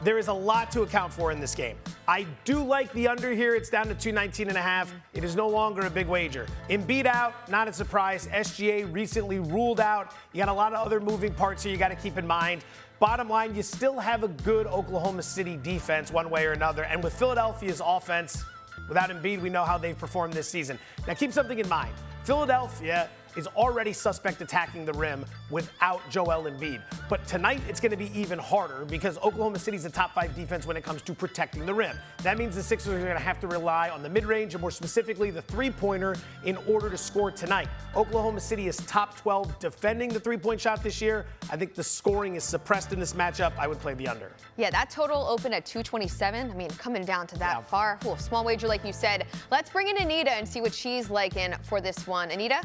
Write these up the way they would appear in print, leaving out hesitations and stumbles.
there is a lot to account for in this game. I do like the under here. It's down to 219.5. It is no longer a big wager. Embiid out, not a surprise. SGA recently ruled out. You got a lot of other moving parts here you got to keep in mind. Bottom line, you still have a good Oklahoma City defense one way or another. And with Philadelphia's offense, without Embiid, we know how they've performed this season. Now keep something in mind. Philadelphia is already suspect attacking the rim without Joel Embiid. But tonight, it's going to be even harder because Oklahoma City's a top 5 defense when it comes to protecting the rim. That means the Sixers are going to have to rely on the mid-range and more specifically the three-pointer in order to score tonight. Oklahoma City is top 12 defending the three-point shot this year. I think the scoring is suppressed in this matchup. I would play the under. Yeah, that total opened at 227. I mean, coming down to that far. Ooh, small wager like you said. Let's bring in Anita and see what she's liking for this one. Anita?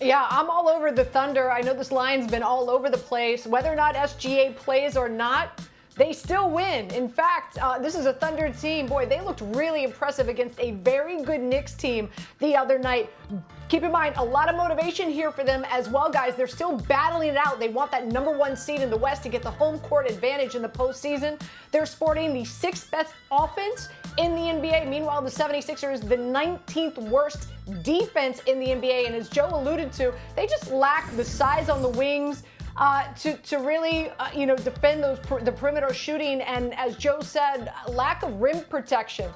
Yeah, I'm all over the Thunder. I know this line's been all over the place. Whether or not SGA plays or not, they still win. In fact, this is a Thunder team. Boy, they looked really impressive against a very good Knicks team the other night. Keep in mind, a lot of motivation here for them as well, guys. They're still battling it out. They want that #1 seed in the West to get the home court advantage in the postseason. They're sporting the 6th best offense in the NBA. Meanwhile, the 76ers, the 19th worst defense in the NBA. And as Joe alluded to, they just lack the size on the wings to really, defend the perimeter shooting. And as Joe said, lack of rim protection.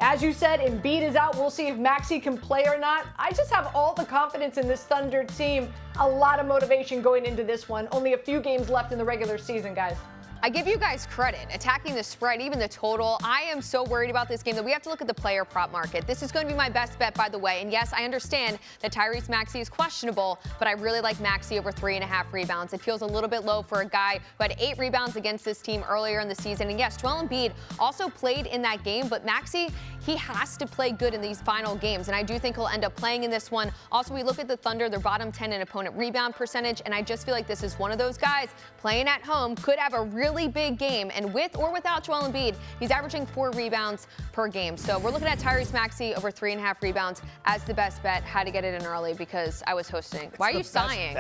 As you said, Embiid is out. We'll see if Maxey can play or not. I just have all the confidence in this Thunder team. A lot of motivation going into this one. Only a few games left in the regular season, guys. I give you guys credit, attacking the spread, even the total. I am so worried about this game that we have to look at the player prop market. This is going to be my best bet, by the way. And yes, I understand that Tyrese Maxey is questionable, but I really like Maxey over 3.5 rebounds. It feels a little bit low for a guy who had 8 rebounds against this team earlier in the season. And yes, Joel Embiid also played in that game, but Maxey, he has to play good in these final games. And I do think he'll end up playing in this one. Also, we look at the Thunder, they're bottom 10 in opponent rebound percentage. And I just feel like this is one of those guys playing at home, could have a really big game. And with or without Joel Embiid, he's averaging 4 rebounds per game. So we're looking at Tyrese Maxey over 3.5 rebounds as the best bet. Had to get it in early because I was hosting. Why are you sighing?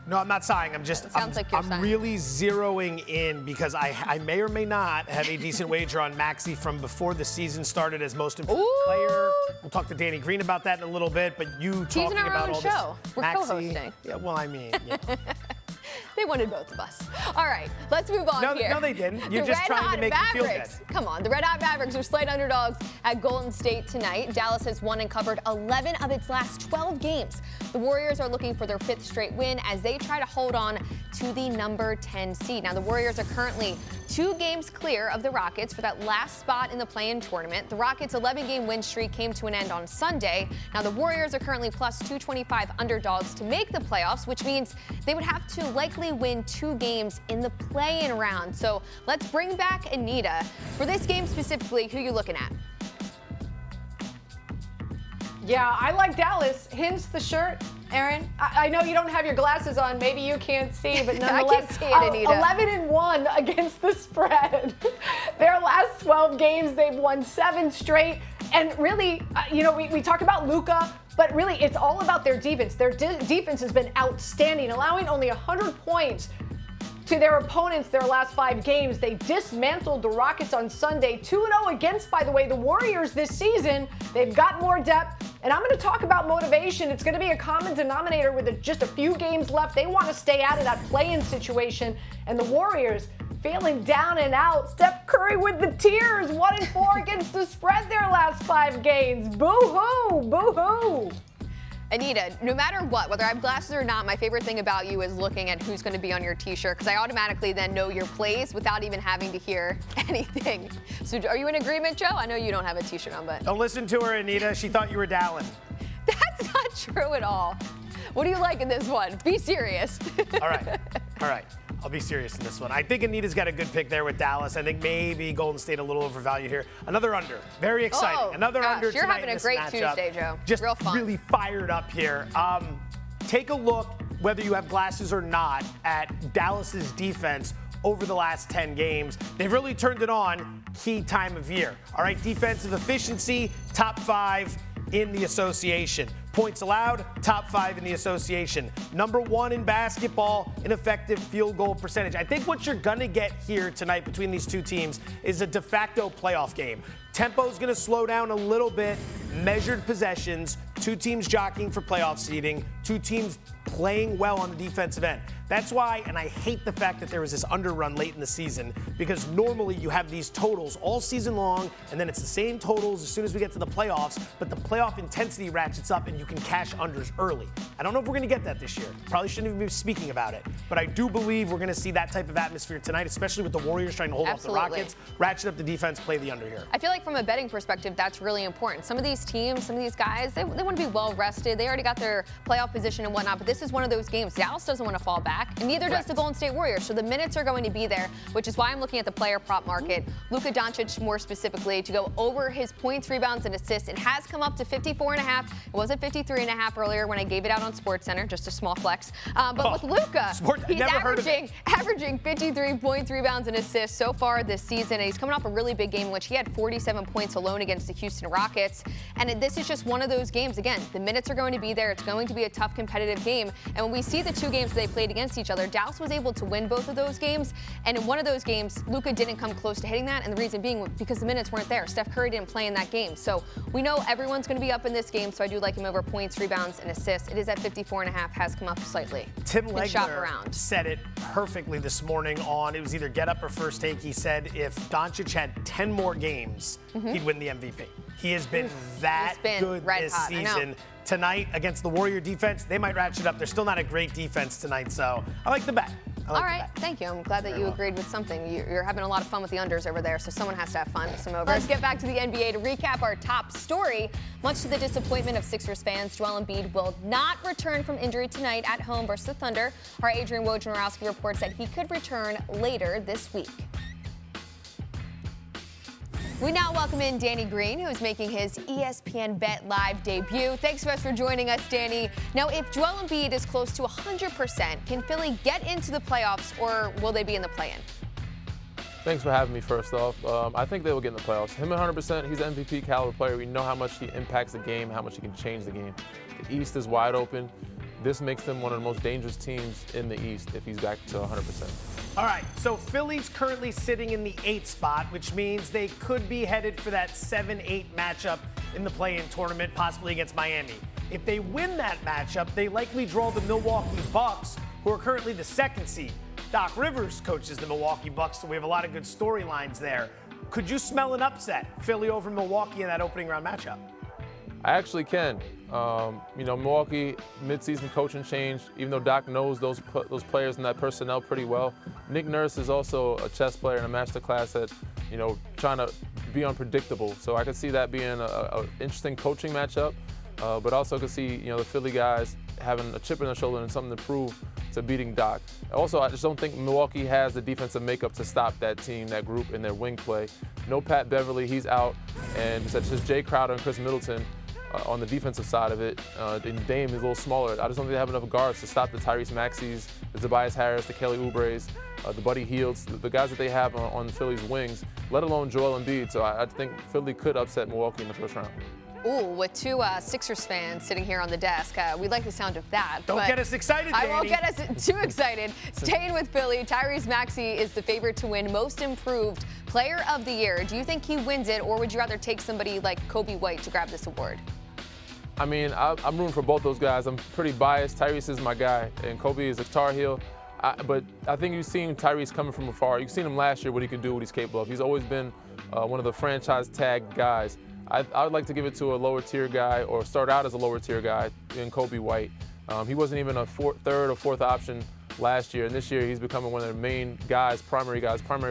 No, I'm not sighing. I'm really zeroing in because I may or may not have a decent wager on Maxey from before the season started as most improved player. We'll talk to Danny Green about that in a little bit, but you talking about all show. This We're Maxey, co-hosting. Yeah, well, I mean, They wanted both of us. All right, let's move on here. No, they didn't. You're just trying to make me feel good. Come on, the Red Hot Mavericks are slight underdogs at Golden State tonight. Dallas has won and covered 11 of its last 12 games. The Warriors are looking for their 5th straight win as they try to hold on to the number 10 seed. Now, the Warriors are currently 2 games clear of the Rockets for that last spot in the play-in tournament. The Rockets' 11-game win streak came to an end on Sunday. Now, the Warriors are currently plus 225 underdogs to make the playoffs, which means they would have to likely win 2 games in the play-in round. So let's bring back Anita. For this game specifically, who are you looking at? Yeah, I like Dallas. Hence the shirt, Erin. I know you don't have your glasses on. Maybe you can't see, but nonetheless, I can see it, Anita. 11-1 against the spread. Their last 12 games, they've won 7 straight. And really, we talk about Luka, but really it's all about their defense. Their defense has been outstanding, allowing only 100 points to their opponents their last 5 games. They dismantled the Rockets on Sunday. 2-0 against, by the way, the Warriors this season. They've got more depth. And I'm going to talk about motivation. It's going to be a common denominator with just a few games left. They want to stay out of that play-in situation. And the Warriors feeling down and out. Steph Curry with the tears. 1-4 against the spread their last 5 games. Boo-hoo! Boo-hoo! Anita, no matter what, whether I have glasses or not, my favorite thing about you is looking at who's going to be on your t-shirt because I automatically then know your plays without even having to hear anything. So are you in agreement, Joe? I know you don't have a t-shirt on, but... Don't listen to her, Anita. She thought you were Dolan. That's not true at all. What do you like in this one? Be serious. All right. I'll be serious in this one. I think Anita's got a good pick there with Dallas. I think maybe Golden State a little overvalued here. Another under. Very exciting. Another under You're tonight having in a this great matchup. Tuesday, Joe. Just real fun. Really fired up here. Take a look, whether you have glasses or not, at Dallas's defense over the last 10 games. They've really turned it on key time of year. All right, defensive efficiency, top 5 in the association. Points allowed, top 5 in the association. Number 1 in basketball in effective field goal percentage. I think what you're going to get here tonight between these two teams is a de facto playoff game. Tempo's going to slow down a little bit, measured possessions, two teams jockeying for playoff seeding, two teams playing well on the defensive end. That's why, and I hate the fact that there was this underrun late in the season, because normally you have these totals all season long, and then it's the same totals as soon as we get to the playoffs, but the playoff intensity ratchets up and you can cash unders early. I don't know if we're going to get that this year. Probably shouldn't even be speaking about it, but I do believe we're going to see that type of atmosphere tonight, especially with the Warriors trying to hold off the Rockets, ratchet up the defense, play the under here. I feel like from a betting perspective, that's really important. Some of these teams, some of these guys, they want to be well rested. They already got their playoff position and whatnot, but this is one of those games. Dallas doesn't want to fall back, and neither does the Golden State Warriors. So the minutes are going to be there, which is why I'm looking at the player prop market. Luka Doncic, more specifically, to go over his points, rebounds, and assists. It has come up to 54.5. It was at 53.5 earlier when I gave it out on SportsCenter, just a small flex. But with Luka, he's averaging 53 points, rebounds, and assists so far this season. And he's coming off a really big game in which he had 47 points alone against the Houston Rockets. And this is just one of those games. Again, the minutes are going to be there. It's going to be a tough competitive game. And when we see the two games they played against each other, Dallas was able to win both of those games. And in one of those games, Luka didn't come close to hitting that. And the reason being because the minutes weren't there. Steph Curry didn't play in that game. So we know everyone's going to be up in this game. So I do like him over points, rebounds, and assists. It is at 54.5, has come up slightly. Tim Legler said it perfectly this morning on, it was either Get Up or First Take. He said if Doncic had 10 more games, he'd win the MVP. He has been good this season. Tonight against the Warrior defense, they might ratchet up. They're still not a great defense tonight, so I like the bet. All right, thank you. I'm glad that you agreed with something. You're having a lot of fun with the unders over there, so someone has to have fun with some overs. Let's get back to the NBA to recap our top story. Much to the disappointment of Sixers fans, Joel Embiid will not return from injury tonight at home versus the Thunder. Our Adrian Wojnarowski reports that he could return later this week. We now welcome in Danny Green, who is making his ESPN Bet Live debut. Thanks so much for joining us, Danny. Now, if Joel Embiid is close to 100%, can Philly get into the playoffs, or will they be in the play-in? Thanks for having me, first off. I think they will get in the playoffs. Him 100%, he's an MVP caliber player. We know how much he impacts the game, how much he can change the game. The East is wide open. This makes them one of the most dangerous teams in the East if he's back to 100%. All right, so Philly's currently sitting in the 8th spot, which means they could be headed for that 7-8 matchup in the play-in tournament, possibly against Miami. If they win that matchup, they likely draw the Milwaukee Bucks, who are currently the 2nd seed. Doc Rivers coaches the Milwaukee Bucks, so we have a lot of good storylines there. Could you smell an upset, Philly over Milwaukee in that opening round matchup? I actually can. Milwaukee midseason coaching change. Even though Doc knows those players and that personnel pretty well, Nick Nurse is also a chess player and a master class at, trying to be unpredictable. So I could see that being an interesting coaching matchup, but also could see the Philly guys having a chip in their shoulder and something to prove to beating Doc. Also, I just don't think Milwaukee has the defensive makeup to stop that team, that group, in their wing play. No Pat Beverly, he's out, and it's just Jay Crowder and Chris Middleton on the defensive side of it. And Dame is a little smaller. I just don't think they have enough guards to stop the Tyrese Maxeys, the Tobias Harris, the Kelly Oubres, the Buddy Hields, the guys that they have on the Philly's wings, let alone Joel Embiid. So I think Philly could upset Milwaukee in the first round. Ooh, with two Sixers fans sitting here on the desk. We like the sound of that. Don't get us excited, Danny. I won't get us too excited. Staying with Philly, Tyrese Maxey is the favorite to win Most Improved Player of the Year. Do you think he wins it, or would you rather take somebody like Kobe White to grab this award? I mean, I'm rooting for both those guys. I'm pretty biased. Tyrese is my guy, and Kobe is a Tar Heel. But I think you've seen Tyrese coming from afar. You've seen him last year, what he can do, what he's capable of. He's always been one of the franchise tag guys. I would like to give it to a lower tier guy, or start out as a lower tier guy in Kobe White. He wasn't even a third or fourth option last year, and this year he's becoming one of their main guys, primary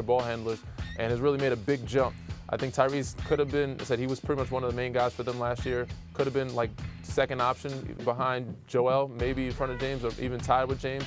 ball handlers, and has really made a big jump. I think Tyrese could have been, he was pretty much one of the main guys for them last year. Could have been like second option behind Joel, maybe in front of James, or even tied with James.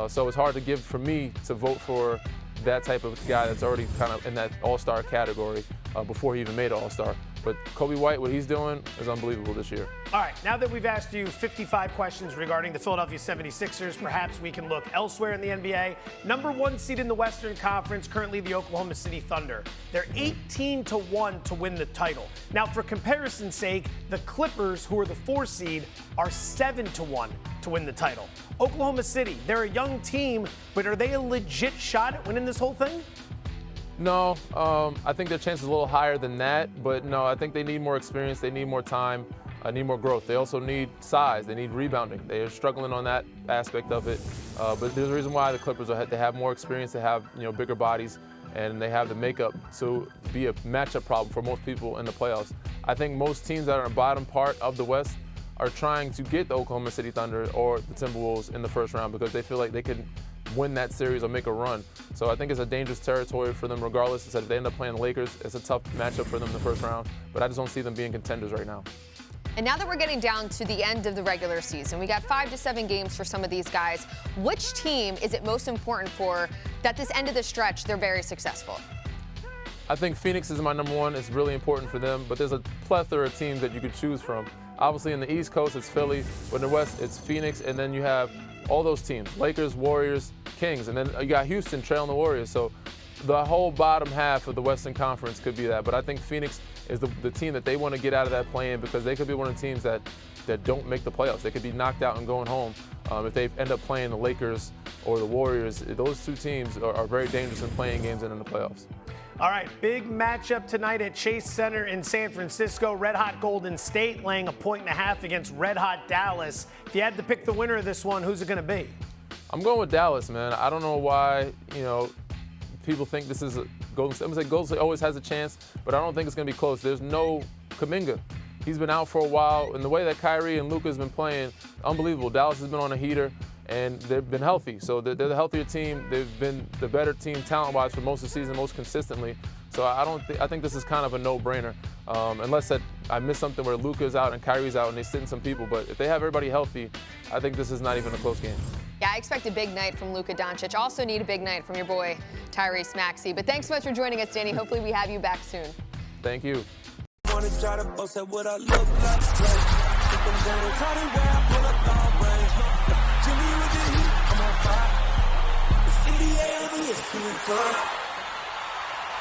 So it's hard for me to vote for that type of guy that's already kind of in that all-star category before he even made an all-star. But Kobe White, what he's doing is unbelievable this year. All right, now that we've asked you 55 questions regarding the Philadelphia 76ers, perhaps we can look elsewhere in the NBA. Number 1 seed in the Western Conference, currently the Oklahoma City Thunder. They're 18-1 to win the title. Now, for comparison's sake, the Clippers, who are the 4 seed, are 7-1 to win the title. Oklahoma City, they're a young team, but are they a legit shot at winning this whole thing? No, I think their chance is a little higher than that, but no, I think they need more experience, they need more time, need more growth. They also need size, they need rebounding. They are struggling on that aspect of it, but there's a reason why the Clippers they have more experience, they have bigger bodies, and they have the makeup to be a matchup problem for most people in the playoffs. I think most teams that are in the bottom part of the West are trying to get the Oklahoma City Thunder or the Timberwolves in the first round because they feel like they can win that series or make a run. So I think it's a dangerous territory for them regardless. It's if they end up playing the Lakers, it's a tough matchup for them in the first round, but I just don't see them being contenders right now. And now that we're getting down to the end of the regular season, we got 5 to 7 games for some of these guys. Which team is it most important for that this end of the stretch, they're very successful? I think Phoenix is my number 1. It's really important for them, but there's a plethora of teams that you could choose from. Obviously, in the East Coast, it's Philly, but in the West, it's Phoenix, and then you have all those teams, Lakers, Warriors, Kings, and then you got Houston trailing the Warriors. So the whole bottom half of the Western Conference could be that. But I think Phoenix is the team that they want to get out of that play-in because they could be one of the teams that don't make the playoffs. They could be knocked out and going home if they end up playing the Lakers or the Warriors. Those 2 teams are very dangerous in playing games and in the playoffs. All right, big matchup tonight at Chase Center in San Francisco. Red-hot Golden State laying 1.5 points against red-hot Dallas. If you had to pick the winner of this one, who's it going to be? I'm going with Dallas, man. I don't know why, people think this is a Golden State. I'm going to say Golden State always has a chance, but I don't think it's going to be close. There's no Kuminga. He's been out for a while, and the way that Kyrie and Luka has been playing, unbelievable. Dallas has been on a heater, and they've been healthy. So they're the healthier team. They've been the better team talent-wise for most of the season, most consistently. So I think this is kind of a no-brainer, unless I miss something where Luka's out and Kyrie's out and they sit in some people. But if they have everybody healthy, I think this is not even a close game. Yeah, I expect a big night from Luka Doncic. Also need a big night from your boy, Tyrese Maxey. But thanks so much for joining us, Danny. Hopefully we have you back soon. Thank you. Wanna try to boast at what I look like. Think I'm gonna try to wear, I pull up long range. Jimmy with the heat, I'm on fire. It's NBA, I'm a